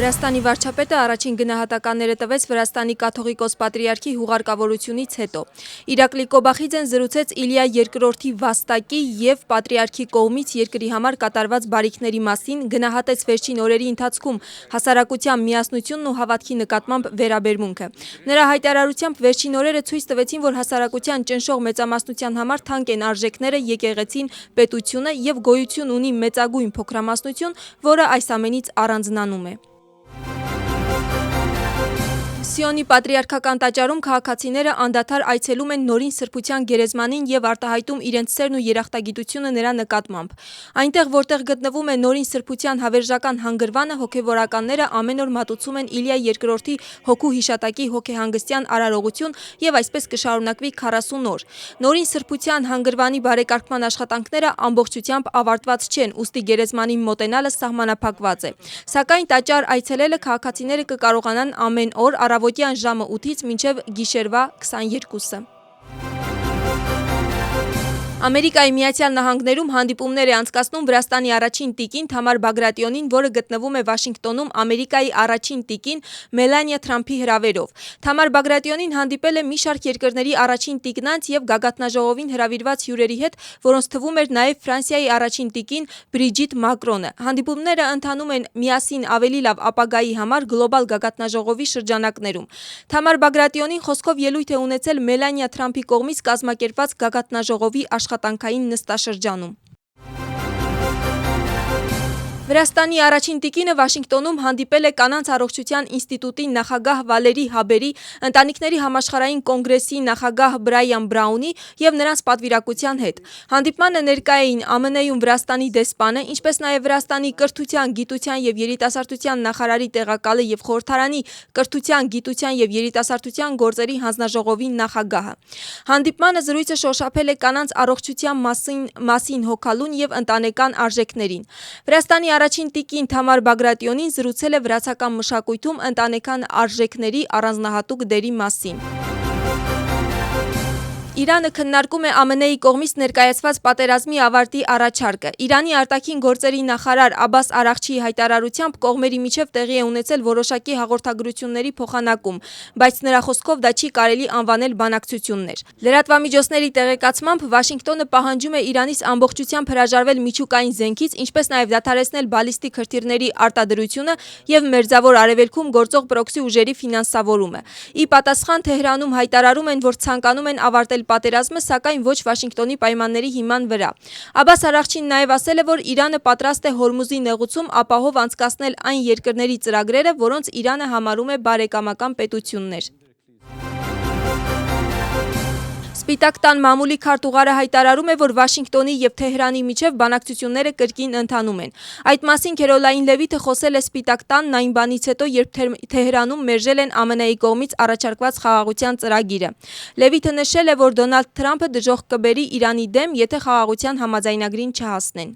Վրաստանի վարչապետը առաջին գնահատականները տվեց Վրաստանի կաթողիկոս պատրիարքի հուղարկավորությունից հետո։ Իրակլի Կոբախիձեն զրուցեց Իլիա II վաստակի և պատրիարքի կողմից երկրի համար կատարված բարիքների մասին, գնահատեց վերջին օրերի ընթացքում հասարակության միասնությունն ու հավատքի նկատմամբ վերաբերմունքը։ Նրա հայտարարությամբ վերջին օրերը ցույց տվեցին, որ հասարակության ճնշող մեծամասնության համար թանկ են արժեքները, եկեղեցին, պետությունը և գոյություն ունի մեծագույն փոքրամասնություն, որը այս ամենից առանձնանում է։ Սիոնի պատրիարքական տաճարում քաղաքացիները անդադար այցելում են Նորին Սրբության գերեզմանին և արտահայտում իրենց սերն ու երախտագիտությունը նրա նկատմամբ։ Այնտեղ, որտեղ գտնվում է Նորին Սրբության հավերժական հանգրվանը, հոգևորականները ամեն օր մատուցում են Իլիա II հոգու հիշատակի հոգեհանգստյան արարողություն և այսպես կշարունակվի 40 օր։ Նորին Սրբության հանգրվանի բարեկարգման աշխատանքները ամբողջությամբ ավարտված չեն, ուստի գերեզմանին մոտենալը սահմանափակված է։ Սակայն տաճար այցելելը քաղաքացիները կկարողանան ամեն օր առավոտյան ժամը 8-ից մինչև գիշերվա 22-ը։ Ամերիկայի Միացյալ Նահանգներում հանդիպումներ է անցկացնում Վրաստանի առաջին տիկին Թամար Բագրատիոնին, որը գտնվում է Վաշինգտոնում Ամերիկայի առաջին տիկին Մելանիա Թրամփի հրավերով։ Թամար Բագրատիոնին հանդիպել է մի շարք երկրների առաջին տիկնանց և գագաթնաժողովին հրավիրված հյուրերի հետ, որոնց թվում էր նաև Ֆրանսիայի առաջին տիկին Բրիջիտ Մակրոնը։ Հանդիպումները ընթանում են միասին ավելի լավ ապագայի համար գլոբալ գագաթնաժողովի շրջանակներում։ Թամար Բագրատիոնին խոսքով ելույթ է ունեցել Մելանիա Թրամփի կողմից կազմակերպված գագաթնաժողովի աշխատանքային նստաշրջանում։ Վրաստանի առաջին տիկինը Վաշինգտոնում հանդիպել է Կանանց առողջության ինստիտուտի նախագահ Վալերի Հաբերի, ընտանիքների համաշխարհային կոնգրեսի նախագահ Բրայան Բրաունի և նրանց պատվիրակության հետ։ Հանդիպմանը ներկա էին ԱՄՆ-ում Վրաստանի դեսպանը, ինչպես նաև Վրաստանի կրթության, գիտության և երիտասարդության նախարարի տեղակալը և խորհրդարանի կրթության, գիտության և երիտասարդության գործերի հանձնաժողովի նախագահը։ Հանդիպմանը զրույցը շոշափել է կանանց առողջության մասին հոգալուն և ընտանեկան արժեքներին։ Վրաստանի առաջին տիկին Թամար Բագրատիոնին զրուցել է վրացական մշակույթում ընտանեկան արժեքների առանձնահատուկ դերի մասին։ Իրանը քննարկում է ԱՄՆ-ի կողմից ներկայացված պատերազմի ավարտի առաջարկը։ Իրանի արտաքին գործերի նախարար Աբբաս Արաղչիի հայտարարությամբ կողմերի միջև տեղի է ունեցել որոշակի հաղորդագրությունների փոխանակում, բայց նրա խոսքով դա չի կարելի անվանել բանակցություններ։ Լրատվամիջոցների տեղեկացմամբ Վաշինգտոնը պահանջում է Իրանից ամբողջությամբ հրաժարվել միջուկային զենքից, ինչպես նաև դադարեցնել բալիստիկ հրթիռների արտադրությունը և Մերձավոր Արևելքում գործող պրոքսի ուժերի ֆինանսավորումը։ Ի պատասխան Թեհրանում հայտարարում են, որ ցանկանում են ավարտել պատերազմը, սակայն ոչ Վաշինգտոնի պայմանների հիման վրա։ Աբբաս Արաղչին նաև ասել է, որ Իրանը պատրաստ է Հորմուզի նեղուցում ապահով անցկացնել այն երկրների ծրագրերը, որոնց Իրանը համարում է բարեկամական պետություններ։ Սպիտակ տան մամուլի քարտուղարը հայտարարում է, որ Վաշինգտոնի և Թեհրանի միջև բանակցությունները կրկին ընթանում են։ Այդ մասին Քերոլայն Լևիթը խոսել է Սպիտակ տանն այն բանից հետո, երբ Թեհրանում մերժել են ԱՄՆ-ի կողմից առաջարկված խաղաղության ծրագիրը։ Լևիթը նշել է, որ Դոնալդ Թրամփը դժոխք կբերի Իրանի դեմ, եթե խաղաղության համաձայնագրին չհասնեն։